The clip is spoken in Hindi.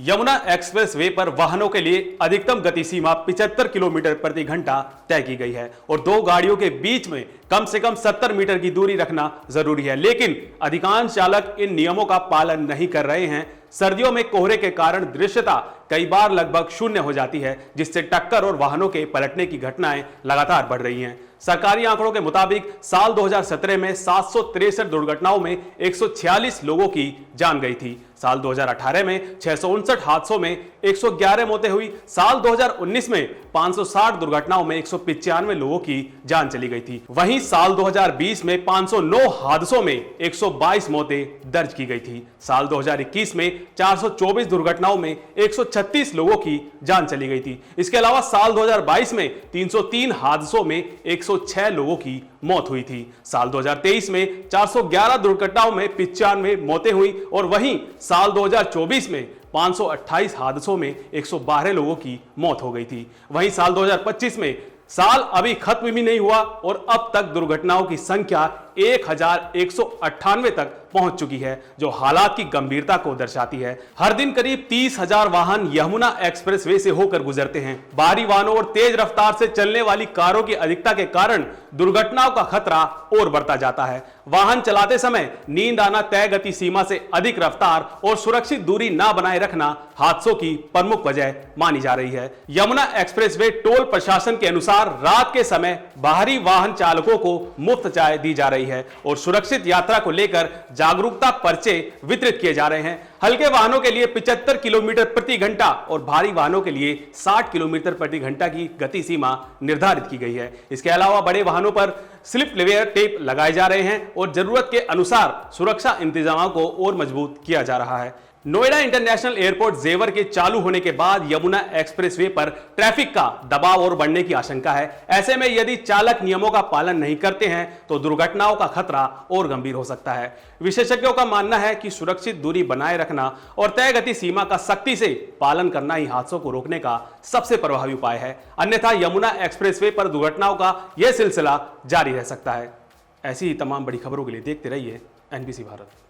यमुना एक्सप्रेस वे पर वाहनों के लिए अधिकतम गति सीमा 75 किलोमीटर प्रति घंटा तय की गई है और दो गाड़ियों के बीच में कम से कम 70 मीटर की दूरी रखना जरूरी है। लेकिन अधिकांश चालक इन नियमों का पालन नहीं कर रहे हैं। सर्दियों में कोहरे के कारण दृश्यता कई बार लगभग शून्य हो जाती है, जिससे टक्कर और वाहनों के पलटने की घटनाएं लगातार बढ़ रही हैं। सरकारी आंकड़ों के मुताबिक साल 2017 में 763 दुर्घटनाओं में 146 लोगों की जान गई थी। साल 2018 में 659 हादसों में 111 मौतें हुई। साल 2019 में 560 दुर्घटनाओं में 195 लोगों की जान चली गई थी। वहीं साल 2020 में 509 हादसों में 122 मौतें दर्ज की गई थी। साल 2021 में 424 दुर्घटनाओं में 136 लोगों की जान चली गई थी। इसके अलावा साल 2022 में 303 हादसों में 106 लोगों की मौत हुई थी। साल 2023 में 411 दुर्घटनाओं में 95 मौतें हुई और वहीं साल 2024 में 528 हादसों में 112 लोगों की मौत हो गई थी। वहीं साल 2025 में साल अभी खत्म भी नहीं हुआ और अब तक दुर्घटनाओं की संख्या 1198 तक पहुंच चुकी है, जो हालात की गंभीरता को दर्शाती है। हर दिन करीब 30,000 वाहन यमुना एक्सप्रेसवे से होकर गुजरते हैं। भारी वाहनों और तेज रफ्तार से चलने वाली कारों की अधिकता के कारण दुर्घटनाओं का खतरा और बढ़ता जाता है। वाहन चलाते समय नींद आना, तय गति सीमा से अधिक रफ्तार और सुरक्षित दूरी न बनाए रखना हादसों की प्रमुख वजह मानी जा रही है। यमुना एक्सप्रेसवे टोल प्रशासन के अनुसार रात के समय बाहरी वाहन चालकों को मुफ्त चाय दी जा रही है और सुरक्षित यात्रा को लेकर जागरूकता पर्चे वितरित किए जा रहे हैं। हल्के वाहनों के लिए 75 किलोमीटर प्रति घंटा और भारी वाहनों के लिए 60 किलोमीटर प्रति घंटा की गति सीमा निर्धारित की गई है। इसके अलावा बड़े वाहनों पर स्लिप लेवेयर टेप लगाए जा रहे हैं और जरूरत के अनुसार सुरक्षा इंतजामों को और मजबूत किया जा रहा है। नोएडा इंटरनेशनल एयरपोर्ट जेवर के चालू होने के बाद यमुना एक्सप्रेसवे पर ट्रैफिक का दबाव और बढ़ने की आशंका है। ऐसे में यदि चालक नियमों का पालन नहीं करते हैं तो दुर्घटनाओं का खतरा और गंभीर हो सकता है। विशेषज्ञों का मानना है कि सुरक्षित दूरी बनाए रखना और तय गति सीमा का सख्ती से पालन करना ही हादसों को रोकने का सबसे प्रभावी उपाय है। अन्यथा यमुना एक्सप्रेसवे पर दुर्घटनाओं का यह सिलसिला जारी रह सकता है। ऐसी ही तमाम बड़ी खबरों के लिए देखते रहिए NBC भारत।